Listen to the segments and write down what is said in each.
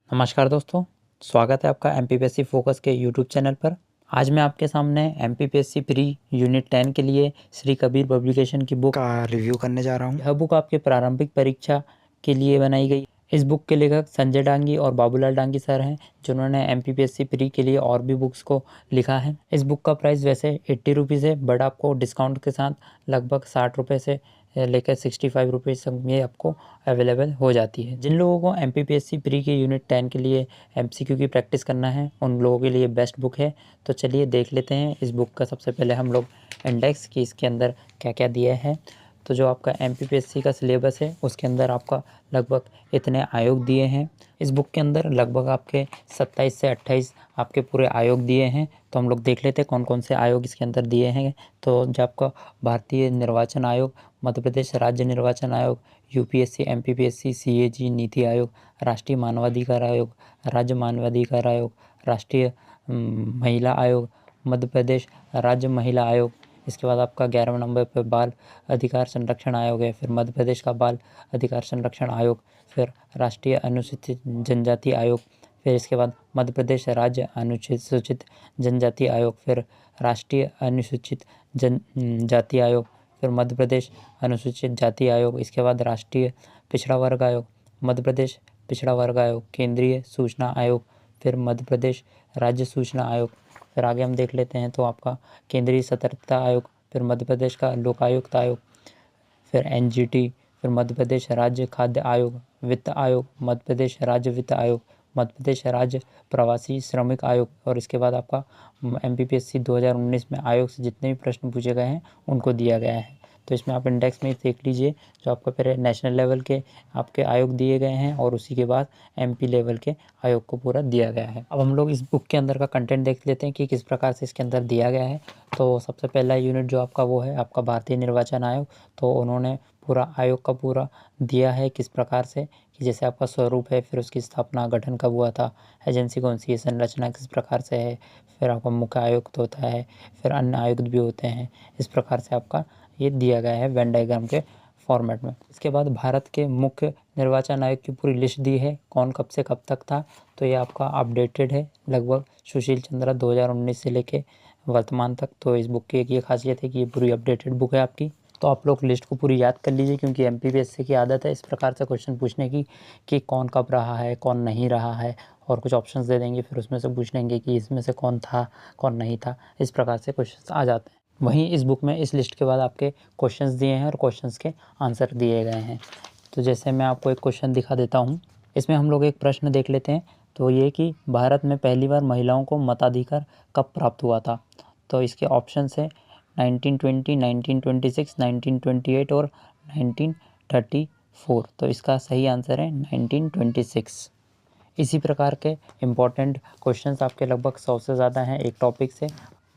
नमस्कार दोस्तों, स्वागत है आपका एमपीपीएससी फोकस के यूट्यूब चैनल पर। आज मैं आपके सामने एमपीपीएससी प्री यूनिट 10 के लिए श्री कबीर पब्लिकेशन की बुक का रिव्यू करने जा रहा हूँ। यह बुक आपके प्रारंभिक परीक्षा के लिए बनाई गई। इस बुक के लेखक संजय डांगी और बाबूलाल डांगी सर हैं, जिन्होंने एमपीपीएससी प्री के लिए और भी बुक्स को लिखा है। इस बुक का प्राइस वैसे 80 रुपीज़ है, बट आपको डिस्काउंट के साथ लगभग 60 रुपये से लेकर 65 रुपीज़ तक ये आपको अवेलेबल हो जाती है। जिन लोगों को एमपीपीएससी प्री के यूनिट 10 के लिए एमसीक्यू की प्रैक्टिस करना है, उन लोगों के लिए बेस्ट बुक है। तो चलिए देख लेते हैं इस बुक का। सबसे पहले हम लोग इंडेक्स की इसके अंदर क्या क्या दिया है। तो जो आपका एमपीपीएससी का सिलेबस है उसके अंदर आपका लगभग इतने आयोग दिए हैं। इस बुक के अंदर लगभग आपके 27 से 28 आपके पूरे आयोग दिए हैं। तो हम लोग देख लेते हैं कौन कौन से आयोग इसके अंदर दिए हैं। तो जो आपका भारतीय निर्वाचन आयोग, मध्य प्रदेश राज्य निर्वाचन आयोग, UPSC, MPPSC, CAG, NITI Aayog, राष्ट्रीय मानवाधिकार आयोग, राज्य मानवाधिकार आयोग, राष्ट्रीय महिला आयोग, मध्य प्रदेश राज्य महिला आयोग। इसके बाद आपका 11वें नंबर पर बाल अधिकार संरक्षण आयोग है, फिर मध्य प्रदेश का बाल अधिकार संरक्षण आयोग, फिर राष्ट्रीय अनुसूचित जनजाति आयोग, फिर इसके बाद मध्य प्रदेश राज्य अनुसूचित जनजाति आयोग, फिर राष्ट्रीय अनुसूचित जनजाति आयोग, फिर मध्य प्रदेश अनुसूचित जाति आयोग। इसके बाद राष्ट्रीय पिछड़ा वर्ग आयोग, मध्य प्रदेश पिछड़ा वर्ग आयोग, केंद्रीय सूचना आयोग, फिर मध्य प्रदेश राज्य सूचना आयोग। फिर आगे हम देख लेते हैं तो आपका केंद्रीय सतर्कता आयोग, फिर मध्य प्रदेश का लोकायुक्त आयोग, फिर एनजीटी, फिर मध्य प्रदेश राज्य खाद्य आयोग, वित्त आयोग, मध्य प्रदेश राज्य वित्त आयोग, मध्य प्रदेश राज्य प्रवासी श्रमिक आयोग। और इसके बाद आपका एमपीपीएससी 2019 में आयोग से जितने भी प्रश्न पूछे गए हैं उनको दिया गया है। तो इसमें आप इंडेक्स में देख लीजिए, जो आपका पहले नेशनल लेवल के आपके आयोग दिए गए हैं और उसी के बाद एमपी लेवल के आयोग को पूरा दिया गया है। अब हम लोग इस बुक के अंदर का कंटेंट देख लेते हैं कि किस प्रकार से इसके अंदर दिया गया है। तो सबसे पहला यूनिट जो आपका वो है आपका भारतीय निर्वाचन आयोग। तो उन्होंने पूरा आयोग का पूरा दिया है किस प्रकार से, कि जैसे आपका स्वरूप है, फिर उसकी स्थापना, गठन कब हुआ था, एजेंसी कौन सी है, संरचना किस प्रकार से है, फिर आपका मुख्य आयुक्त होता है, फिर अन्य आयुक्त भी होते हैं। इस प्रकार से आपका ये दिया गया है वेन डायग्राम के फॉर्मेट में। इसके बाद भारत के मुख्य निर्वाचन आयोग की पूरी लिस्ट दी है, कौन कब से कब तक था। तो ये आपका अपडेटेड है लगभग सुशील चंद्रा 2019 से लेके वर्तमान तक। तो इस बुक की एक ये खासियत है कि ये पूरी अपडेटेड बुक है आपकी। तो आप लोग लिस्ट को पूरी याद कर लीजिए, क्योंकि एमपीपीएससी की आदत है इस प्रकार से क्वेश्चन पूछने की कि कौन कब रहा है, कौन नहीं रहा है, और कुछ ऑप्शंस दे देंगे, फिर उसमें से पूछ लेंगे कि इसमें से कौन था कौन नहीं था। इस प्रकार से क्वेश्चंस आ जाते हैं। वहीं इस बुक में इस लिस्ट के बाद आपके क्वेश्चंस दिए हैं और क्वेश्चंस के आंसर दिए गए हैं। तो जैसे मैं आपको एक क्वेश्चन दिखा देता हूँ। इसमें हम लोग एक प्रश्न देख लेते हैं। तो ये कि भारत में पहली बार महिलाओं को मताधिकार कब प्राप्त हुआ था। तो इसके ऑप्शन है 1920, 1926, 1928 और 1934। तो इसका सही आंसर है 1926। इसी प्रकार के इम्पॉर्टेंट क्वेश्चंस आपके लगभग 100 से ज़्यादा हैं एक टॉपिक से।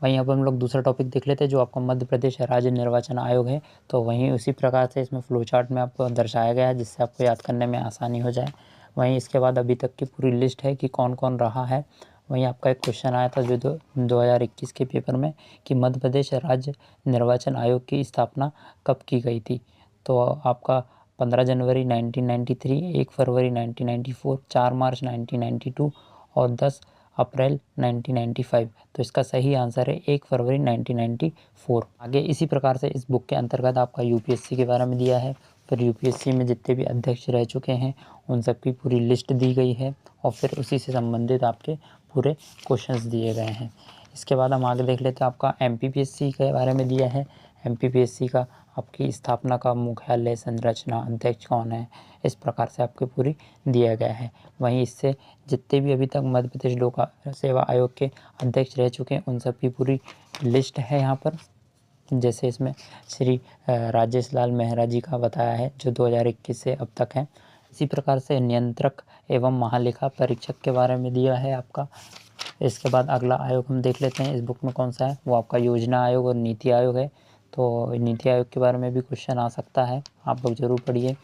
वहीं अब हम लोग दूसरा टॉपिक देख लेते हैं जो आपका मध्य प्रदेश राज्य निर्वाचन आयोग है। तो वहीं उसी प्रकार से इसमें फ्लो चार्ट में आपको दर्शाया गया है, जिससे आपको याद करने में आसानी हो जाए। वहीं इसके बाद अभी तक की पूरी लिस्ट है कि कौन कौन रहा है। वहीं आपका एक क्वेश्चन आया था जो 2021 के पेपर में, कि मध्य प्रदेश राज्य निर्वाचन आयोग की स्थापना कब की गई थी। तो आपका 15 जनवरी 1993, 1 फरवरी 1994, 4 मार्च 1992 और 10 अप्रैल 1995। तो इसका सही आंसर है 1 फरवरी 1994। आगे इसी प्रकार से इस बुक के अंतर्गत आपका यूपीएससी के बारे में दिया है। फिर यूपीएससी में जितने भी अध्यक्ष रह चुके हैं उन सब की पूरी लिस्ट दी गई है, और फिर उसी से संबंधित आपके पूरे क्वेश्चंस दिए गए हैं। इसके बाद हम आगे देख लेते हैं आपका एमपीपीएससी के बारे में दिया है। एमपीपीएससी का आपकी स्थापना का मुख्यालय, संरचना, अध्यक्ष कौन है, इस प्रकार से आपके पूरी दिया गया है। वहीं इससे जितने भी अभी तक मध्य प्रदेश लोक सेवा आयोग के अध्यक्ष रह चुके हैं उन सब की पूरी लिस्ट है यहाँ पर। जैसे इसमें श्री राजेश लाल मेहरा जी का बताया है जो 2021 से अब तक है। इसी प्रकार से नियंत्रक एवं महालेखा परीक्षक के बारे में दिया है आपका। इसके बाद अगला आयोग हम देख लेते हैं इस बुक में कौन सा है, वो आपका योजना आयोग और नीति आयोग है। तो नीति आयोग के बारे में भी क्वेश्चन आ सकता है, आप लोग ज़रूर पढ़िए।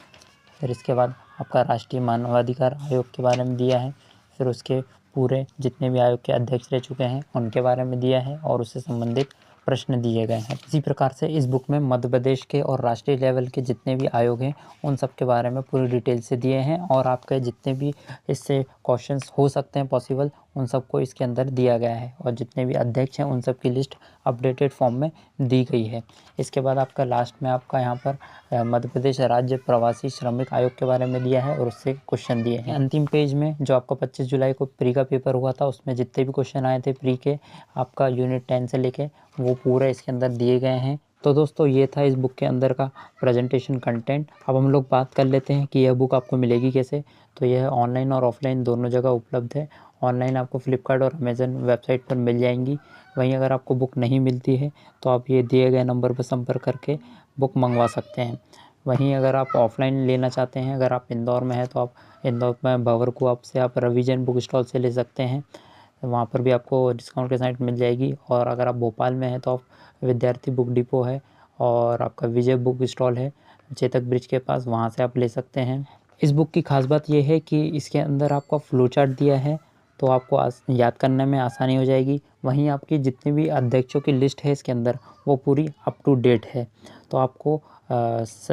फिर इसके बाद आपका राष्ट्रीय मानवाधिकार आयोग के बारे में दिया है। फिर उसके पूरे जितने भी आयोग के अध्यक्ष रह चुके हैं उनके बारे में दिया है और उससे संबंधित प्रश्न दिए गए हैं। इसी प्रकार से इस बुक में मध्य प्रदेश के और राष्ट्रीय लेवल के जितने भी आयोग हैं उन सब के बारे में पूरी डिटेल से दिए हैं, और आपके जितने भी इससे क्वेश्चंस हो सकते हैं पॉसिबल उन सबको इसके अंदर दिया गया है, और जितने भी अध्यक्ष हैं उन सब की लिस्ट अपडेटेड फॉर्म में दी गई है। इसके बाद आपका लास्ट में आपका यहाँ पर मध्य प्रदेश राज्य प्रवासी श्रमिक आयोग के बारे में दिया है और उससे क्वेश्चन दिए हैं। अंतिम पेज में जो आपका 25 जुलाई को प्री का पेपर हुआ था उसमें जितने भी क्वेश्चन आए थे प्री के आपका यूनिट 10 से लेके वो पूरे इसके अंदर दिए गए हैं। तो दोस्तों ये था इस बुक के अंदर का प्रेजेंटेशन कंटेंट। अब हम लोग बात कर लेते हैं कि यह बुक आपको मिलेगी कैसे। तो यह ऑनलाइन और ऑफलाइन दोनों जगह उपलब्ध है। ऑनलाइन आपको फ्लिपकार्ट और अमेज़न वेबसाइट पर मिल जाएंगी। वहीं अगर आपको बुक नहीं मिलती है तो आप ये दिए गए नंबर पर संपर्क करके बुक मंगवा सकते हैं। वहीं अगर आप ऑफलाइन लेना चाहते हैं, अगर आप इंदौर में हैं तो आप इंदौर में भंवर से आप रविजन बुक स्टॉल से ले सकते हैं, वहाँ पर भी आपको डिस्काउंट के साथ मिल जाएगी। और अगर आप भोपाल में हैं तो आप विद्यार्थी बुक डिपो है और आपका विजय बुक स्टॉल है चेतक ब्रिज के पास, वहाँ से आप ले सकते हैं। इस बुक की खास बात यह है कि इसके अंदर आपका फ्लो चार्ट दिया है तो आपको याद करने में आसानी हो जाएगी। वहीं आपकी जितने भी अध्यक्षों की लिस्ट है इसके अंदर वो पूरी अप टू डेट है, तो आपको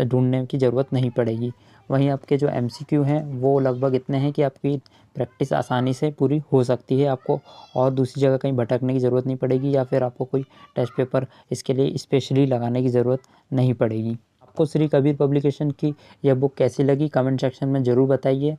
ढूंढने की ज़रूरत नहीं पड़ेगी। वहीं आपके जो MCQ हैं वो लगभग इतने हैं कि आपकी प्रैक्टिस आसानी से पूरी हो सकती है। आपको और दूसरी जगह कहीं भटकने की ज़रूरत नहीं पड़ेगी या फिर आपको कोई टेस्ट पेपर इसके लिए स्पेशली लगाने की ज़रूरत नहीं पड़ेगी। आपको श्री कबीर पब्लिकेशन की यह बुक कैसी लगी कमेंट सेक्शन में ज़रूर बताइए।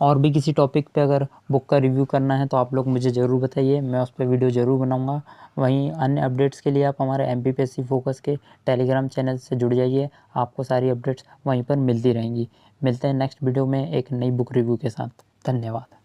और भी किसी टॉपिक पे अगर बुक का रिव्यू करना है तो आप लोग मुझे ज़रूर बताइए, मैं उस पर वीडियो ज़रूर बनाऊंगा। वहीं अन्य अपडेट्स के लिए आप हमारे MPPSC फोकस के टेलीग्राम चैनल से जुड़ जाइए, आपको सारी अपडेट्स वहीं पर मिलती रहेंगी। मिलते हैं नेक्स्ट वीडियो में एक नई बुक रिव्यू के साथ। धन्यवाद।